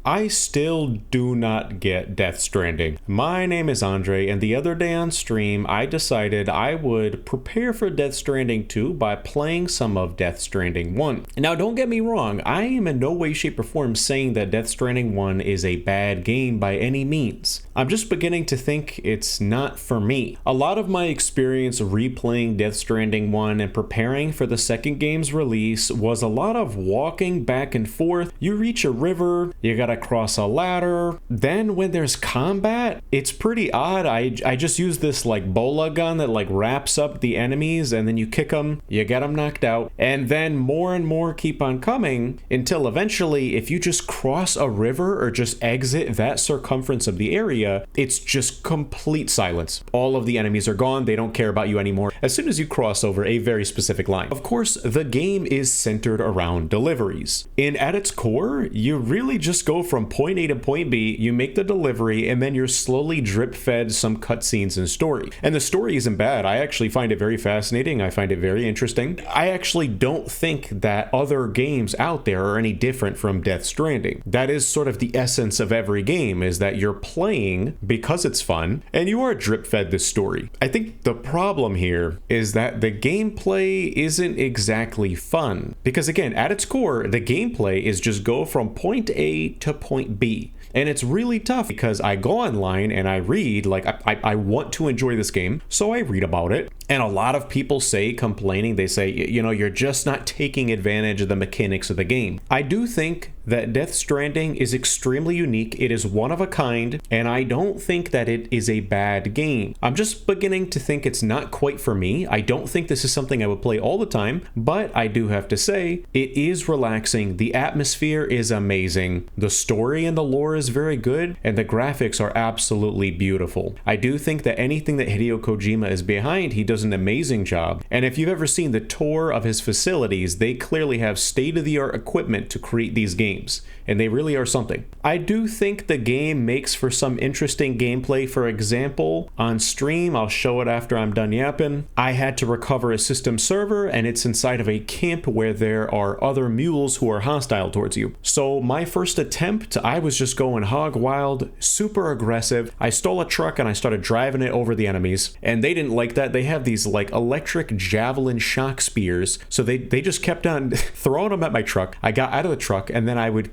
I still do not get Death Stranding. My name is Andre, and the other day on stream, I decided I would prepare for Death Stranding 2 by playing some of Death Stranding 1. Now, don't get me wrong, I am in no way, shape, or form saying that Death Stranding 1 is a bad game by any means. I'm just beginning to think it's not for me. A lot of my experience replaying Death Stranding 1 and preparing for the second game's release was a lot of walking back and forth. You reach a river, you gotta cross a ladder. Then when there's combat, it's pretty odd. I just use this like bola gun that like wraps up the enemies, and then you kick them, you get them knocked out, and then more and more keep on coming until eventually, if you just cross a river or just exit that circumference of the area, it's just complete silence. All of the enemies are gone. They don't care about you anymore as soon as you cross over a very specific line. Of course, the game is centered around deliveries. And at its core, you really just go from point A to point B, you make the delivery, and then you're slowly drip fed some cutscenes and story. And the story isn't bad. I actually find it very fascinating. I find it very interesting. I actually don't think that other games out there are any different from Death Stranding. That is sort of the essence of every game, is that you're playing because it's fun, and you are drip fed this story. I think the problem here is that the gameplay isn't exactly fun. Because again, at its core, the gameplay is just go from point A to point B. And it's really tough because I go online and I read, like, I want to enjoy this game, so I read about it. And a lot of people say, complaining, they say, you know, you're just not taking advantage of the mechanics of the game. I do think that Death Stranding is extremely unique. It is one of a kind, and I don't think that it is a bad game. I'm just beginning to think it's not quite for me. I don't think this is something I would play all the time, but I do have to say, it is relaxing. The atmosphere is amazing. The story and the lore is very good, and the graphics are absolutely beautiful. I do think that anything that Hideo Kojima is behind, he does an amazing job. And if you've ever seen the tour of his facilities, they clearly have state-of-the-art equipment to create these games, and they really are something. I do think the game makes for some interesting gameplay. For example, on stream, I'll show it after I'm done yapping, I had to recover a system server, and it's inside of a camp where there are other mules who are hostile towards you. So my first attempt, I was just going hog wild, super aggressive. I stole a truck and I started driving it over the enemies, and they didn't like that. They have these like electric javelin shock spears, so they just kept on throwing them at my truck. I got out of the truck, and then I would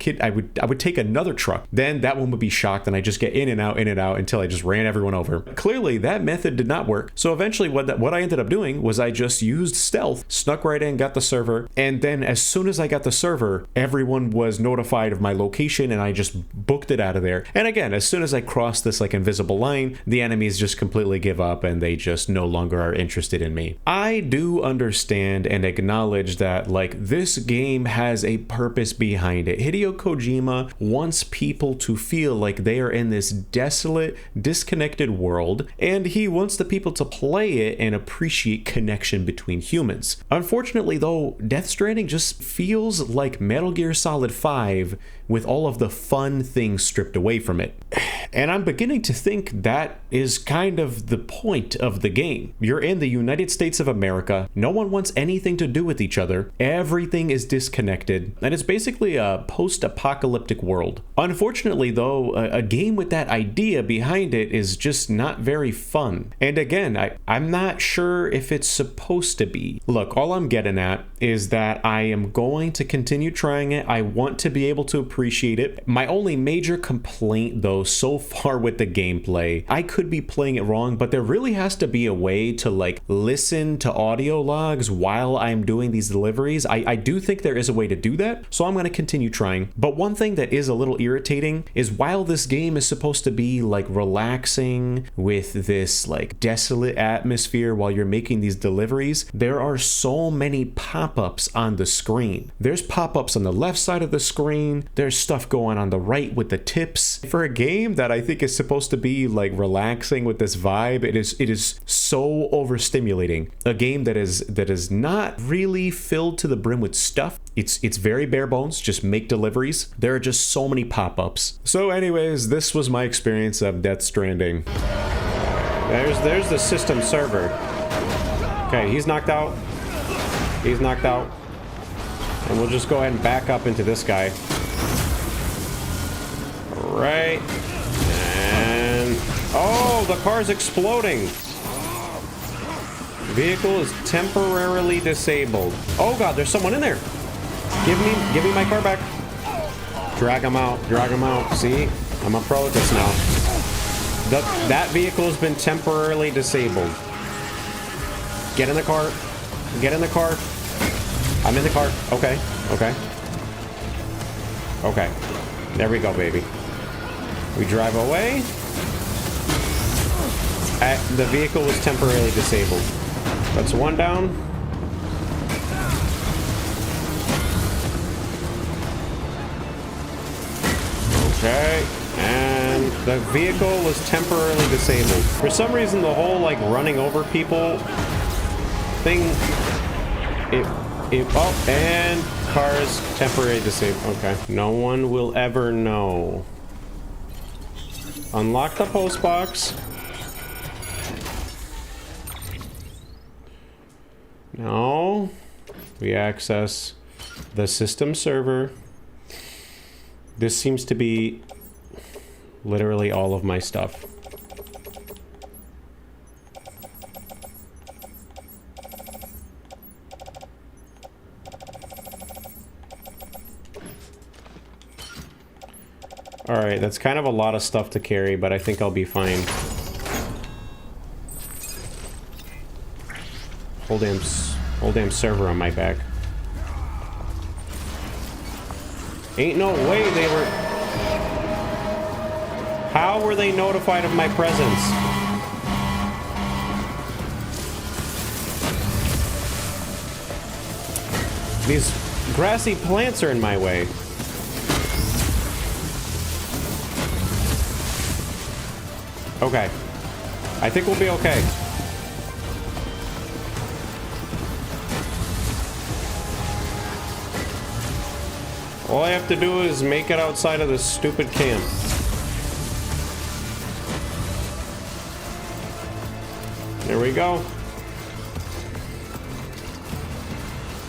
take another truck. Then that one would be shocked, and I just get in and out until I just ran everyone over. Clearly, that method did not work. So eventually, what I ended up doing was I just used stealth, snuck right in, got the server, and then as soon as I got the server, everyone was notified of my location, and I just booked it out of there. And again, as soon as I crossed this like invisible line, the enemies just completely give up, and they just no longer are interested in me. I do understand and acknowledge that like this game has a purpose behind it. Hideo Kojima wants people to feel like they are in this desolate, disconnected world, and he wants the people to play it and appreciate connection between humans. Unfortunately though, Death Stranding just feels like Metal Gear Solid 5 with all of the fun things stripped away from it. And I'm beginning to think that is kind of the point of the game. You're in the United States of America. No one wants anything to do with each other. Everything is disconnected. And it's basically a post-apocalyptic world. Unfortunately, though, a game with that idea behind it is just not very fun. And again, I'm not sure if it's supposed to be. Look, all I'm getting at is that I am going to continue trying it. I want to be able to appreciate it. My only major complaint, though, so far with the gameplay, I could be playing it wrong, but there really has to be a way to like listen to audio logs while I'm doing these deliveries. I do think there is a way to do that, so I'm going to continue trying. But one thing that is a little irritating is while this game is supposed to be like relaxing with this like desolate atmosphere while you're making these deliveries, there are so many pop-ups on the screen. There's pop-ups on the left side of the screen. There's stuff going on the right with the tips. For a game that I think is supposed to be like relaxing with this vibe, it is so overstimulating. A game that is not really filled to the brim with stuff. It's very bare bones, just make deliveries. There are just so many pop-ups. So anyways, this was my experience of Death Stranding. There's the system server. Okay, he's knocked out. He's knocked out. And we'll just go ahead and back up into this guy. Okay. And... oh, the car's exploding. Vehicle is temporarily disabled. Oh god, there's someone in there. Give me my car back. Drag him out. Drag him out. See? I'm a pro at this now. That vehicle has been temporarily disabled. Get in the car. Get in the car. I'm in the car. Okay. Okay. Okay. There we go, baby. We drive away. The vehicle was temporarily disabled. That's one down. Okay. And the vehicle was temporarily disabled. For some reason, the whole, like, running over people thing... oh, and cars temporarily disabled. Okay. No one will ever know. Unlock the post box. Now we access the system server. This seems to be literally all of my stuff. Alright, that's kind of a lot of stuff to carry, but I think I'll be fine. Whole damn server on my back. Ain't no way they were... how were they notified of my presence? These grassy plants are in my way. Okay. I think we'll be okay. All I have to do is make it outside of this stupid camp. There we go.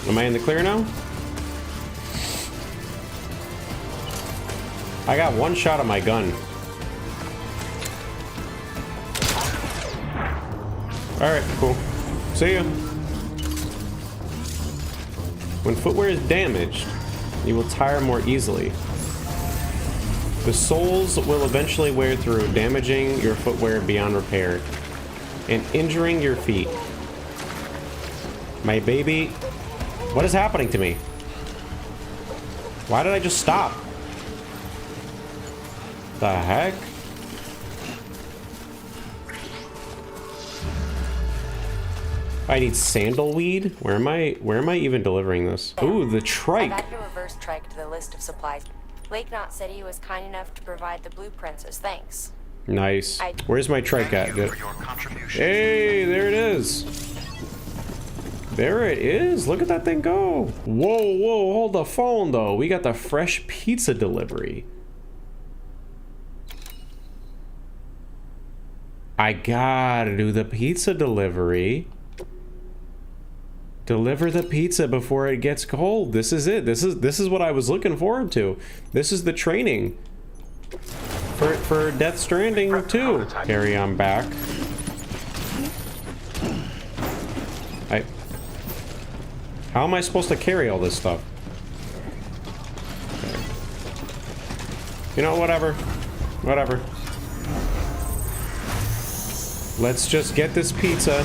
Am I in the clear now? I got one shot of my gun. Alright, cool. See ya. When footwear is damaged, you will tire more easily. The soles will eventually wear through, damaging your footwear beyond repair and injuring your feet. My baby, what is happening to me? Why did I just stop? The heck? I need sandalweed? Where am I even delivering this? Ooh, the trike. I've added a reverse trike to the list of supplies. Lake Knott said he was kind enough to provide the blueprints as thanks. Nice. Where's my trike at? Hey, there it is. There it is. Look at that thing go. Whoa, whoa, hold the phone though. We got the fresh pizza delivery. I gotta do the pizza delivery. Deliver the pizza before it gets cold. This is it. This is what I was looking forward to. This is the training for Death Stranding 2. Carry on back. How am I supposed to carry all this stuff? Okay. You know, whatever. Whatever. Let's just get this pizza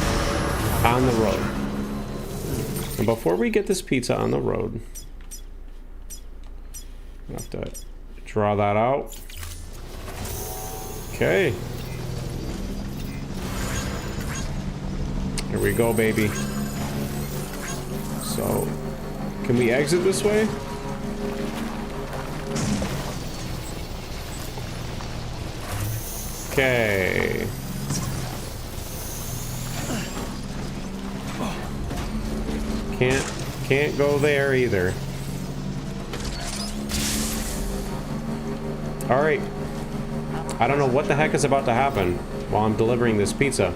on the road. And before we get this pizza on the road, I have to draw that out. Okay. Here we go, baby. So, can we exit this way? Okay. Can't go there either. All right. I don't know what the heck is about to happen while I'm delivering this pizza,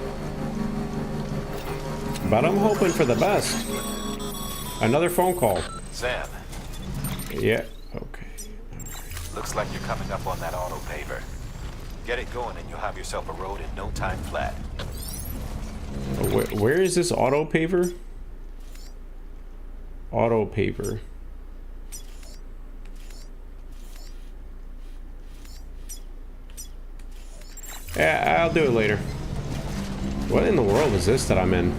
but I'm hoping for the best. Another phone call. Sam. Yeah. Okay. Looks like you're coming up on that auto paver. Get it going and you'll have yourself a road in no time flat. Where is this auto paver? Auto paver. Yeah, I'll do it later. What in the world is this that I'm in?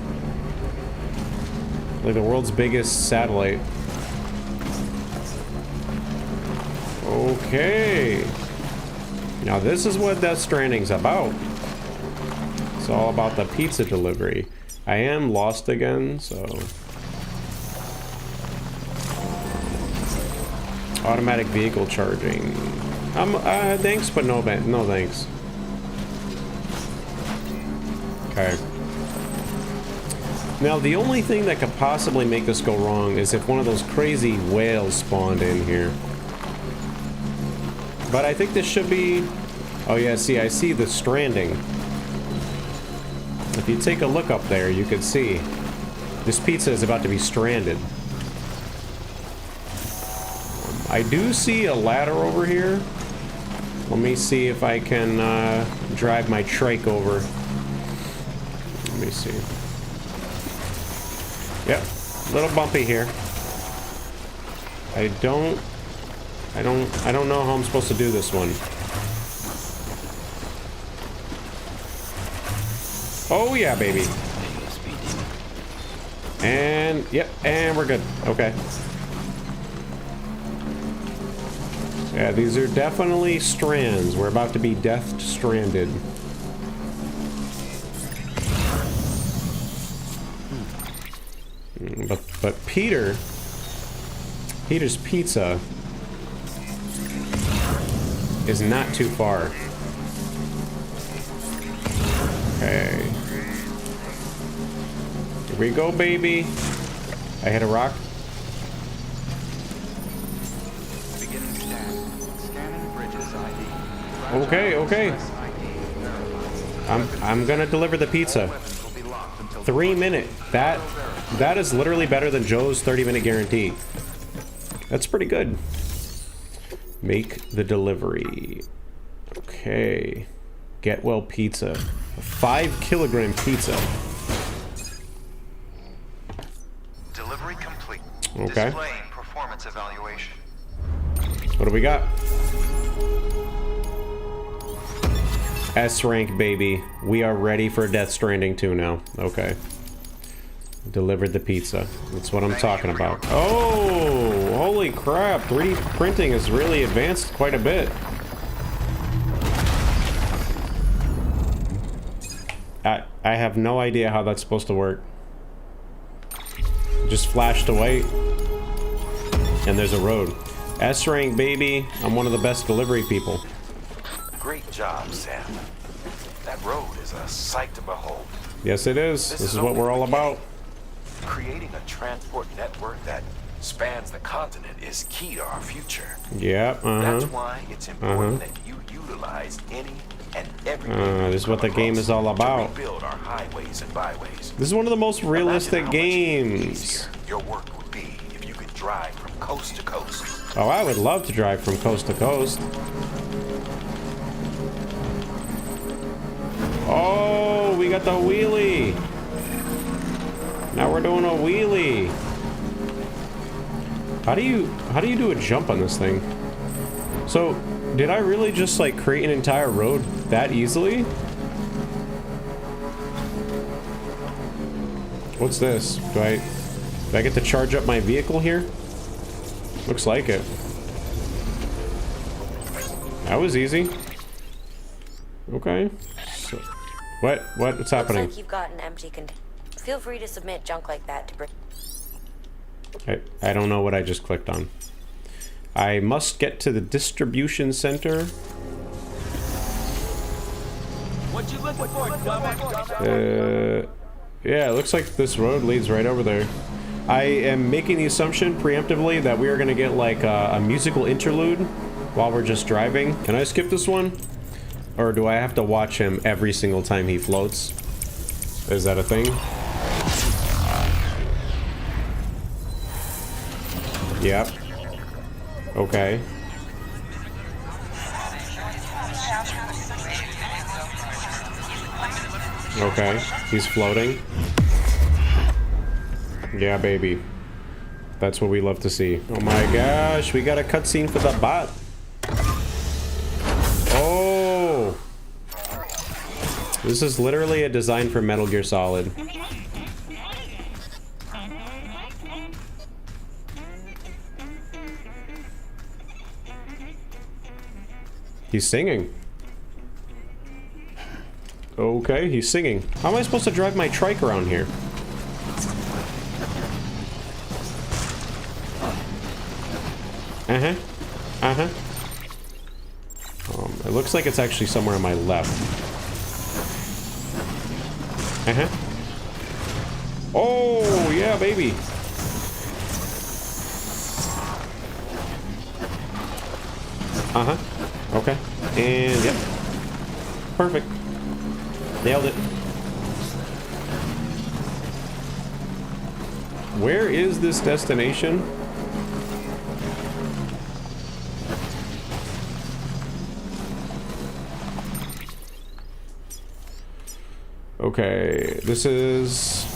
Like the world's biggest satellite. Okay. Now this is what Death Stranding's about. It's all about the pizza delivery. I am lost again, so... Automatic vehicle charging. Thanks, but no thanks. Okay. Now, the only thing that could possibly make this go wrong is if one of those crazy whales spawned in here. But I think this should be... Oh yeah, see, I see the Stranding. If you take a look up there, you can see this pizza is about to be stranded. I do see a ladder over here. Let me see if I can drive my trike over. Let me see. Yep, a little bumpy here. I don't know how I'm supposed to do this one. Oh yeah, baby. And yep, and we're good. Okay. Yeah, these are definitely strands. We're about to be death stranded. But Peter's Pizza is not too far. Okay. Here we go, baby. I hit a rock. Okay, okay. I'm gonna deliver the pizza. 3 minute. That is literally better than Joe's 30-minute guarantee. That's pretty good. Make the delivery. Okay. Get well pizza. A 5-kilogram pizza. Delivery complete. Okay. Displaying performance evaluation. What do we got? S rank, baby. We are ready for Death Stranding 2 now. Okay. Delivered the pizza. That's what I'm talking about. Oh, holy crap. 3D printing has really advanced quite a bit. I have no idea how that's supposed to work. Just flashed away. And there's a road. S rank, baby. I'm one of the best delivery people. Great job, Sam. That road is a sight to behold. Yes, it is. This is what we're all about. Creating a transport network that spans the continent is key to our future. Yeah, That's why it's important that you utilize any and every this is what the game is all about. Build our highways and byways. This is one of the most realistic games. Your work would be if you could drive from coast to coast. Oh, I would love to drive from coast to coast. Oh, we got the wheelie. Now we're doing a wheelie. How do you do a jump on this thing? So, did I really just like create an entire road that easily? What's this? Do I get to charge up my vehicle here? Looks like it. That was easy. Okay. So, what's happening? Looks like you've got an empty container. Feel free to submit junk like that to bring. I don't know what I just clicked on. I must get to the distribution center. What you looking for, dumbass? Yeah, it looks like this road leads right over there. I am making the assumption preemptively that we are going to get like a musical interlude while we're just driving. Can I skip this one? Or do I have to watch him every single time he floats? Is that a thing? Yep. Okay. Okay, he's floating. Yeah, baby. That's what we love to see. Oh my gosh, we got a cutscene for the bot. Oh! This is literally a design for Metal Gear Solid. He's singing. Okay, he's singing. How am I supposed to drive my trike around here? Uh-huh. Uh-huh. It looks like it's actually somewhere on my left. Uh-huh. Oh, yeah, baby. Uh-huh. Okay. And, yep. Perfect. Nailed it. Where is this destination? Okay, this is...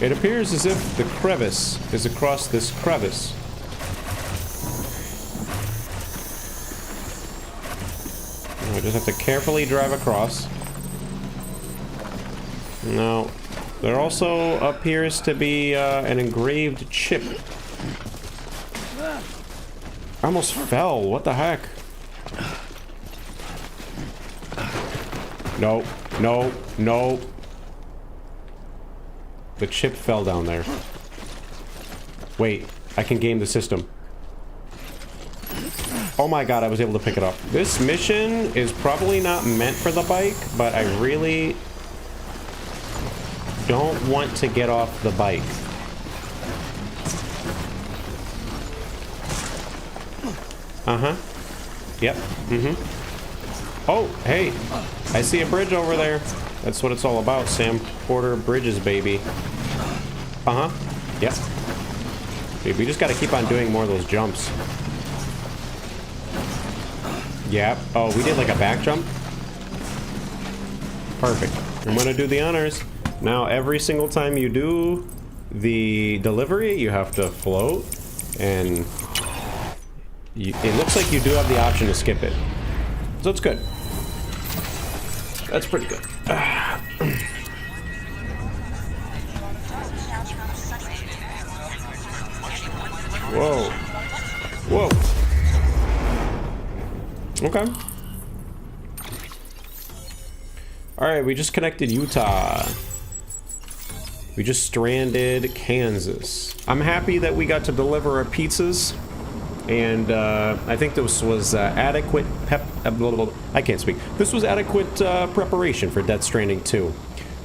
It appears as if the crevice is across this crevice. I just have to carefully drive across. Now, there also appears to be an engraved chip. I almost fell. What the heck? No, no, no. The chip fell down there. Wait, I can game the system. Oh my god, I was able to pick it up. This mission is probably not meant for the bike, but I really don't want to get off the bike. Uh-huh. Yep. Mm-hmm. Oh, hey. I see a bridge over there. That's what it's all about, Sam Porter Bridges, baby. Uh-huh. Yep. Dude, we just gotta keep on doing more of those jumps. Yep. Oh, we did like a back jump? Perfect. I'm gonna do the honors. Now, every single time you do the delivery, you have to float, and it looks like you do have the option to skip it. So it's good. That's pretty good. Whoa. Whoa. Okay. Alright, we just connected Utah. We just stranded Kansas. I'm happy that we got to deliver our pizzas. And I think this was adequate I can't speak. This was adequate preparation for Death Stranding 2.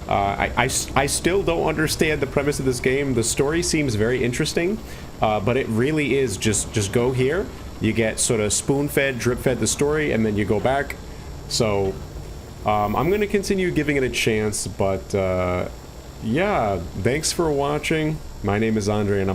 I still don't understand the premise of this game. The story seems very interesting, but it really is just go here. You get sort of spoon-fed, drip-fed the story, and then you go back. So I'm going to continue giving it a chance, but yeah, thanks for watching. My name is Andre, and I'm